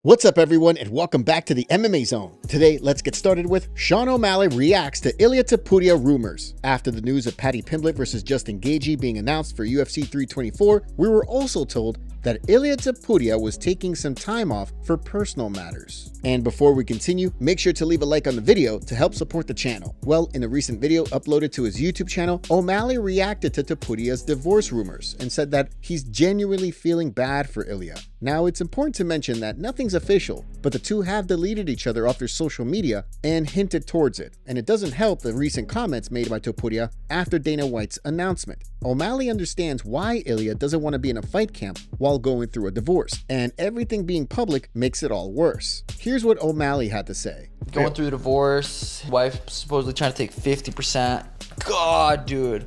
What's up, everyone, and welcome back to the MMA Zone. Today, let's get started with Sean O'Malley reacts to Ilia Topuria rumors. After the news of Paddy Pimblett versus Justin Gaethje being announced for UFC 324, we were also told that Ilia Topuria was taking some time off for personal matters. And before we continue, make sure to leave a like on the video to help support the channel. Well, in a recent video uploaded to his YouTube channel, O'Malley reacted to Topuria's divorce rumors and said that he's genuinely feeling bad for Ilia. Now, it's important to mention that nothing's official, but the two have deleted each other off their social media and hinted towards it. And it doesn't help the recent comments made by Topuria after Dana White's announcement. O'Malley understands why Ilia doesn't want to be in a fight camp while going through a divorce, and everything being public makes it all worse. Here's what O'Malley had to say. Going through a divorce, wife supposedly trying to take 50%. God, dude.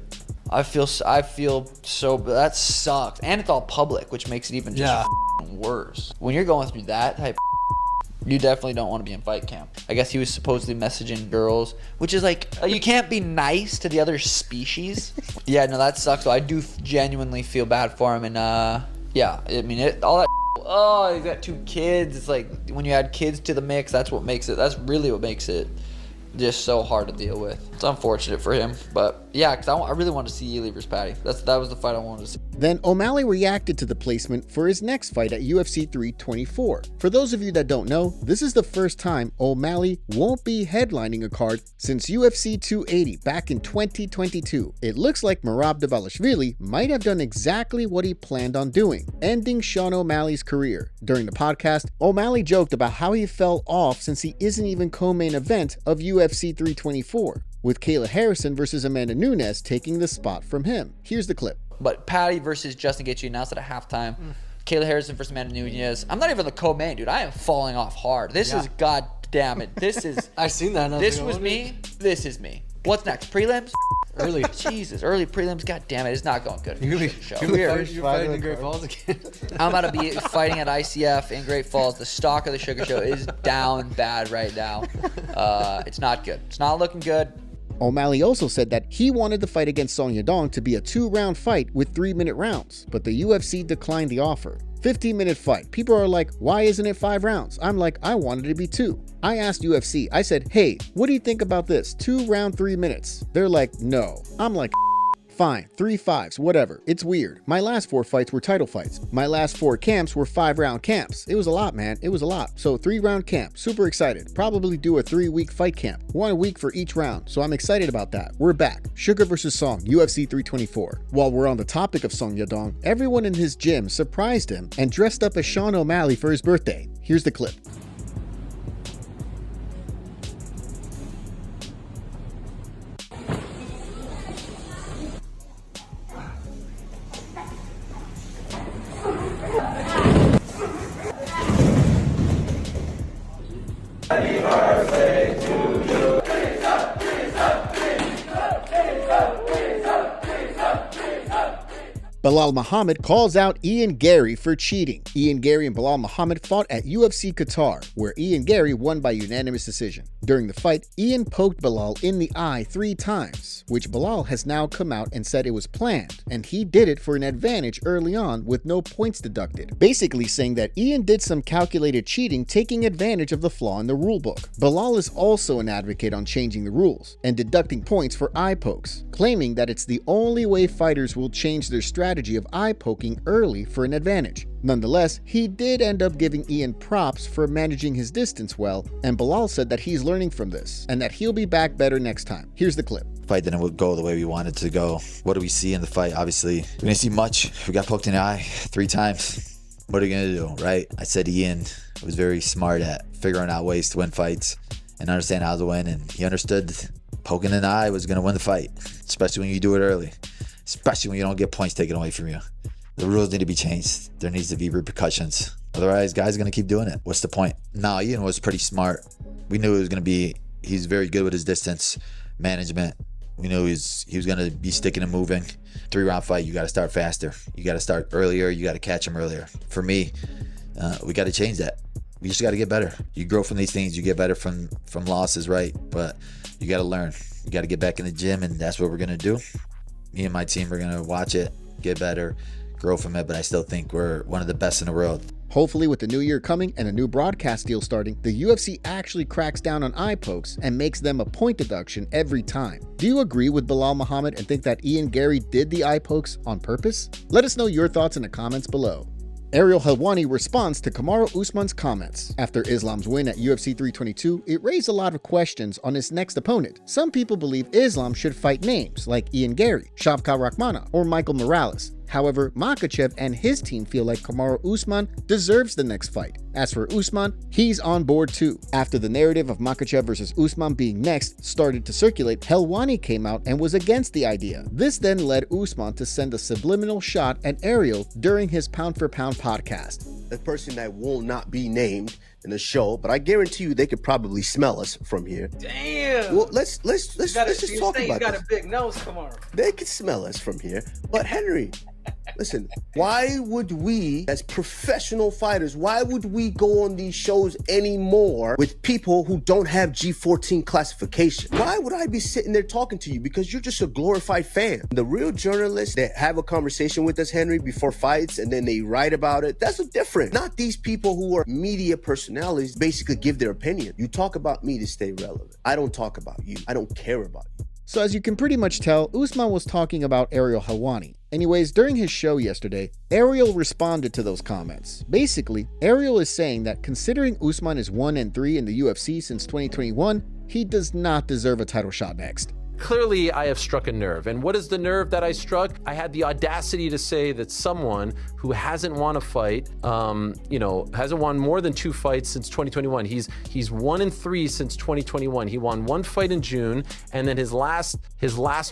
I feel so, that sucks. And it's all public, which makes it even just worse. When you're going through that type of, you definitely don't want to be in fight camp. I guess he was supposedly messaging girls, which is like, you can't be nice to the other species. Yeah, no, that sucks. So I do genuinely feel bad for him. And yeah, I mean, all that. Oh, he's got 2 kids. It's like when you add kids to the mix, that's really what makes it just so hard to deal with. It's unfortunate for him, but yeah, because I really want to see Ilia versus Paddy. That was the fight I wanted to see. Then O'Malley reacted to the placement for his next fight at UFC 324. For those of you that don't know, this is the first time O'Malley won't be headlining a card since UFC 280 back in 2022. It looks like Merab Dvalishvili might have done exactly what he planned on doing, ending Sean O'Malley's career. During the podcast, O'Malley joked about how he fell off since he isn't even co-main event of UFC 324, with Kayla Harrison versus Amanda Nunes taking the spot from him. Here's the clip. But Paddy versus Justin Gaethje announced at halftime. Kayla Harrison versus Amanda Nunes. I'm not even the co-main, dude. I am falling off hard. This is, god damn it. This is. I seen that. This was me. This is me. What's next? Prelims? Early. Jesus, early prelims. God damn it, it's not going good. You're fighting in Great Falls again. I'm about to be fighting at ICF in Great Falls. The stock of the Sugar Show is down bad right now. It's not good. It's not looking good. O'Malley also said that he wanted the fight against Yadong to be a 2-round fight with 3-minute rounds, but the UFC declined the offer. 15-minute fight. People are like, why isn't it 5 rounds? I'm like, I wanted it to be 2. I asked UFC, I said, hey, what do you think about this? 2 round, 3 minutes. They're like, no. I'm like, fine, 3 5s, whatever. It's weird. My last 4 fights were title fights. My last 4 camps were 5-round camps. It was a lot, man. It was a lot. So 3-round camp, super excited. Probably do a 3-week fight camp. 1 week for each round. So I'm excited about that. We're back. Sugar versus Song, UFC 324. While we're on the topic of Song Yadong, everyone in his gym surprised him and dressed up as Sean O'Malley for his birthday. Here's the clip. Belal Muhammad calls out Ian Garry for cheating. Ian Garry and Belal Muhammad fought at UFC Qatar, where Ian Garry won by unanimous decision. During the fight, Ian poked Belal in the eye 3 times, which Belal has now come out and said it was planned, and he did it for an advantage early on with no points deducted, basically saying that Ian did some calculated cheating, taking advantage of the flaw in the rulebook. Belal is also an advocate on changing the rules and deducting points for eye pokes, claiming that it's the only way fighters will change their strategy of eye poking early for an advantage. Nonetheless, he did end up giving Ian props for managing his distance well, and Belal said that he's learning from this and that he'll be back better next time. Here's the clip. Fight didn't go the way we wanted to go. What do we see in the fight? Obviously, we didn't see much. We got poked in the eye 3 times. What are you gonna do, right? I said Ian was very smart at figuring out ways to win fights and understand how to win, and he understood poking in the eye was gonna win the fight, especially when you do it early. Especially when you don't get points taken away from you. The rules need to be changed. There needs to be repercussions. Otherwise, guys are going to keep doing it. What's the point? No, Ian was pretty smart. We knew it was going to be, he's very good with his distance management. We knew he was going to be sticking and moving. 3-round fight, you got to start faster. You got to start earlier. You got to catch him earlier. For me, we got to change that. We just got to get better. You grow from these things. You get better from losses, right? But you got to learn. You got to get back in the gym, and that's what we're going to do. Me and my team are going to watch it, get better, grow from it, but I still think we're one of the best in the world. Hopefully, with the new year coming and a new broadcast deal starting, the UFC actually cracks down on eye pokes and makes them a point deduction every time. Do you agree with Belal Muhammad and think that Garry did the eye pokes on purpose? Let us know your thoughts in the comments below. Ariel Helwani responds to Kamaru Usman's comments. After Islam's win at UFC 322, it raised a lot of questions on his next opponent. Some people believe Islam should fight names like Garry, Shavkat Rakhmonov, or Michael Morales. However, Makhachev and his team feel like Kamaru Usman deserves the next fight. As for Usman, he's on board too. After the narrative of Makhachev versus Usman being next started to circulate, Helwani came out and was against the idea. This then led Usman to send a subliminal shot at Ariel during his Pound for Pound podcast. A person that will not be named in the show, but I guarantee you they could probably smell us from here. Damn. Well, let's just talk about this. Got a big nose, Kamaru. They could smell us from here. But Henry, listen, why would we, as professional fighters, why would we go on these shows anymore with people who don't have G14 classification? Why would I be sitting there talking to you? Because you're just a glorified fan. The real journalists that have a conversation with us, Henry, before fights, and then they write about it, that's different. Not these people who are media personalities basically give their opinion. You talk about me to stay relevant. I don't talk about you. I don't care about you. So as you can pretty much tell, Usman was talking about Ariel Helwani. Anyways, during his show yesterday, Ariel responded to those comments. Basically, Ariel is saying that considering Usman is 1-3 in the UFC since 2021, he does not deserve a title shot next. Clearly, I have struck a nerve. And what is the nerve that I struck? I had the audacity to say that someone who hasn't won a fight, hasn't won more than 2 fights since 2021. He's 1-3 since 2021. He won 1 fight in June, and then his last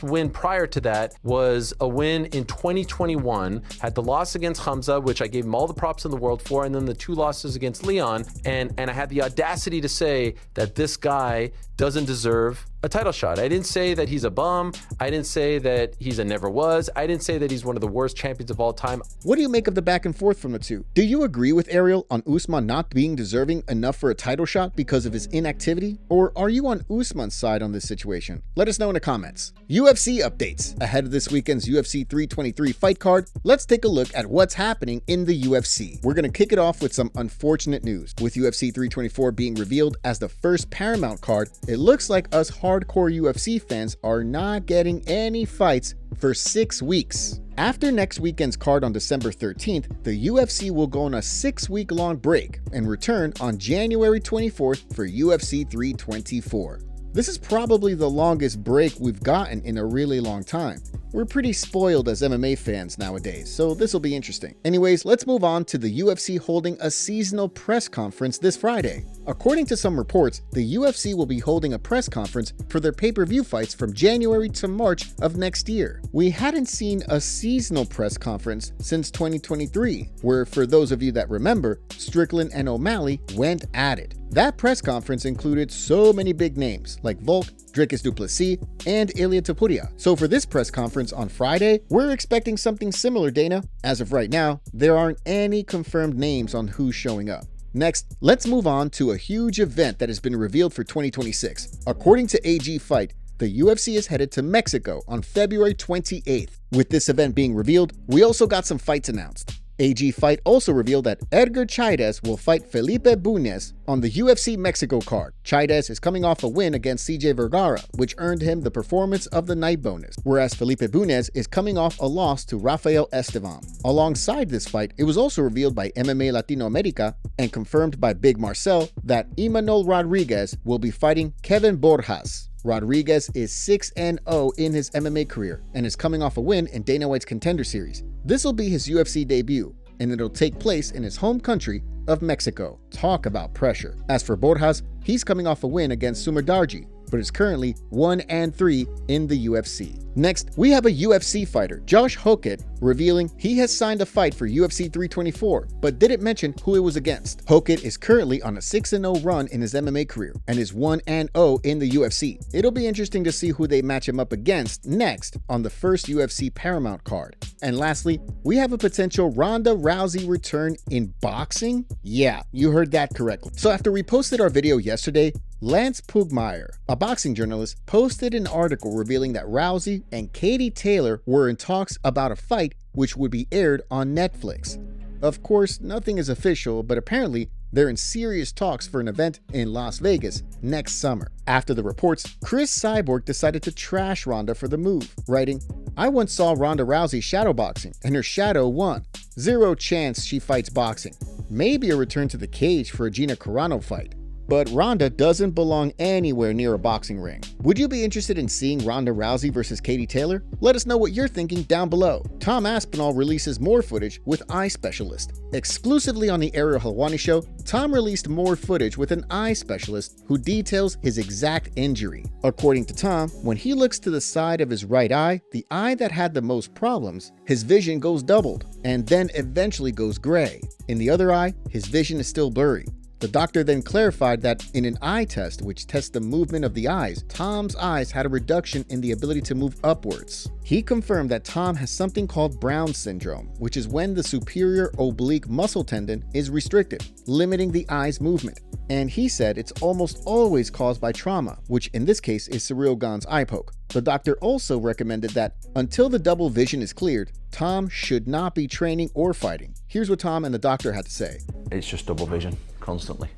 win prior to that was a win in 2021. Had the loss against Hamza, which I gave him all the props in the world for, and then the 2 losses against Leon. And I had the audacity to say that this guy doesn't deserve a title shot. I didn't say that he's a bum. I didn't say that he's a never was. I didn't say that he's one of the worst champions of all time. What do you make of the back and forth from the two? Do you agree with Ariel on Usman not being deserving enough for a title shot because of his inactivity? Or are you on Usman's side on this situation? Let us know in the comments. UFC updates. Ahead of this weekend's UFC 323 fight card, let's take a look at what's happening in the UFC. We're going to kick it off with some unfortunate news. With UFC 324 being revealed as the first Paramount card, it looks like us hardcore UFC fans are not getting any fights for 6 weeks. After next weekend's card on December 13th, the UFC will go on a 6-week-long break and return on January 24th for UFC 324. This is probably the longest break we've gotten in a really long time. We're pretty spoiled as MMA fans nowadays, so this will be interesting. Anyways, let's move on to the UFC holding a seasonal press conference this Friday. According to some reports, the UFC will be holding a press conference for their pay-per-view fights from January to March of next year. We hadn't seen a seasonal press conference since 2023, where, for those of you that remember, Strickland and O'Malley went at it. That press conference included so many big names like Volk, Dricus du Plessis, and Ilia Topuria. So for this press conference on Friday, we're expecting something similar, Dana. As of right now, there aren't any confirmed names on who's showing up. Next, let's move on to a huge event that has been revealed for 2026. According to AG Fight, the UFC is headed to Mexico on February 28th. With this event being revealed, we also got some fights announced. AG Fight also revealed that Edgar Chairez will fight Felipe Bunes on the UFC Mexico card. Chairez is coming off a win against CJ Vergara, which earned him the Performance of the Night bonus, whereas Felipe Bunes is coming off a loss to Rafael Estevam. Alongside this fight, it was also revealed by MMA Latino America and confirmed by Big Marcel that Imanol Rodriguez will be fighting Kevin Borjas. Rodriguez is 6-0 in his MMA career and is coming off a win in Dana White's Contender Series. This will be his UFC debut, and it'll take place in his home country of Mexico. Talk about pressure. As for Borjas, he's coming off a win against Sumerdarji, but is currently 1-3 in the UFC. Next, we have a UFC fighter, Josh Hokit, revealing he has signed a fight for UFC 324, but didn't mention who it was against. Hokit is currently on a 6-0 run in his MMA career and is 1-0 in the UFC. It'll be interesting to see who they match him up against next on the first UFC Paramount card. And lastly, we have a potential Ronda Rousey return in boxing? Yeah, you heard that correctly. So after we posted our video yesterday, Lance Pugmire, a boxing journalist, posted an article revealing that Rousey and Katie Taylor were in talks about a fight which would be aired on Netflix. Of course, nothing is official, but apparently they're in serious talks for an event in Las Vegas next summer. After the reports, Chris Cyborg decided to trash Ronda for the move, writing, "I once saw Ronda Rousey shadowboxing, and her shadow won. Zero chance she fights boxing. Maybe a return to the cage for a Gina Carano fight. But Ronda doesn't belong anywhere near a boxing ring." Would you be interested in seeing Ronda Rousey versus Katie Taylor? Let us know what you're thinking down below. Tom Aspinall releases more footage with eye specialist. Exclusively on the Ariel Helwani show, Tom released more footage with an eye specialist who details his exact injury. According to Tom, when he looks to the side of his right eye, the eye that had the most problems, his vision goes doubled and then eventually goes gray. In the other eye, his vision is still blurry. The doctor then clarified that in an eye test, which tests the movement of the eyes, Tom's eyes had a reduction in the ability to move upwards. He confirmed that Tom has something called Brown syndrome, which is when the superior oblique muscle tendon is restricted, limiting the eye's movement. And he said it's almost always caused by trauma, which in this case is Ciryl Gane's eye poke. The doctor also recommended that until the double vision is cleared, Tom should not be training or fighting. Here's what Tom and the doctor had to say. It's just double vision constantly,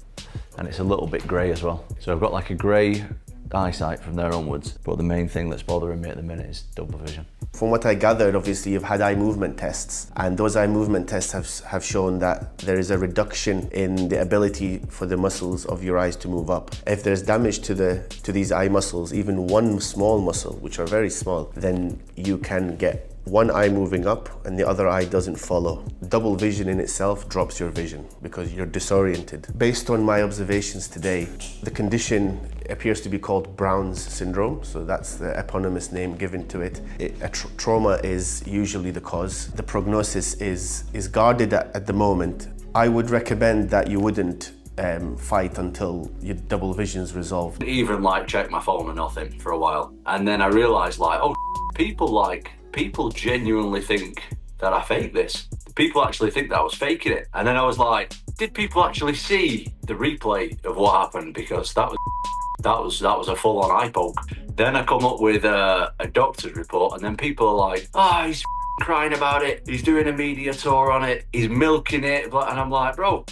and it's a little bit grey as well. So I've got like a grey eyesight from there onwards, but the main thing that's bothering me at the minute is double vision. From what I gathered, obviously you've had eye movement tests, and those eye movement tests have shown that there is a reduction in the ability for the muscles of your eyes to move up. If there's damage to these eye muscles, even one small muscle, which are very small, then you can get one eye moving up and the other eye doesn't follow. Double vision in itself drops your vision because you're disoriented. Based on my observations today, the condition appears to be called Brown's syndrome, so that's the eponymous name given to it. Trauma is usually the cause. The prognosis is guarded at the moment. I would recommend that you wouldn't fight until your double vision's resolved. Even like check my phone or nothing for a while, and then I realised like, oh, people genuinely think that I fake this. People actually think that I was faking it. And then I was like, did people actually see the replay of what happened? Because that was a full-on eye poke. Then I come up with a doctor's report, and then people are like, oh, he's crying about it, he's doing a media tour on it, he's milking it, and I'm like, bro,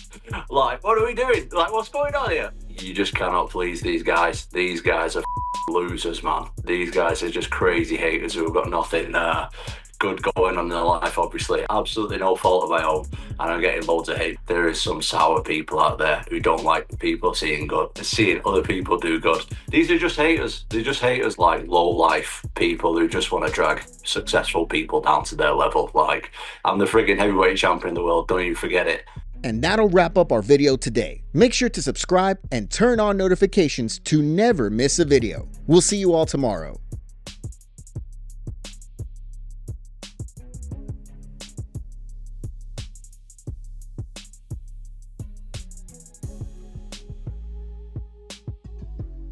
like, what are we doing? Like, what's going on here? You just cannot please these guys. These guys are losers, man. These guys are just crazy haters who have got nothing good going on in their life, obviously. Absolutely no fault of my own, and I'm getting loads of hate. There is some sour people out there who don't like people seeing good and seeing other people do good. These are just haters. They're just haters, like low-life people who just want to drag successful people down to their level. Like, I'm the friggin' heavyweight champion of the world, don't you forget it. And that'll wrap up our video today. Make sure to subscribe and turn on notifications to never miss a video. We'll see you all tomorrow.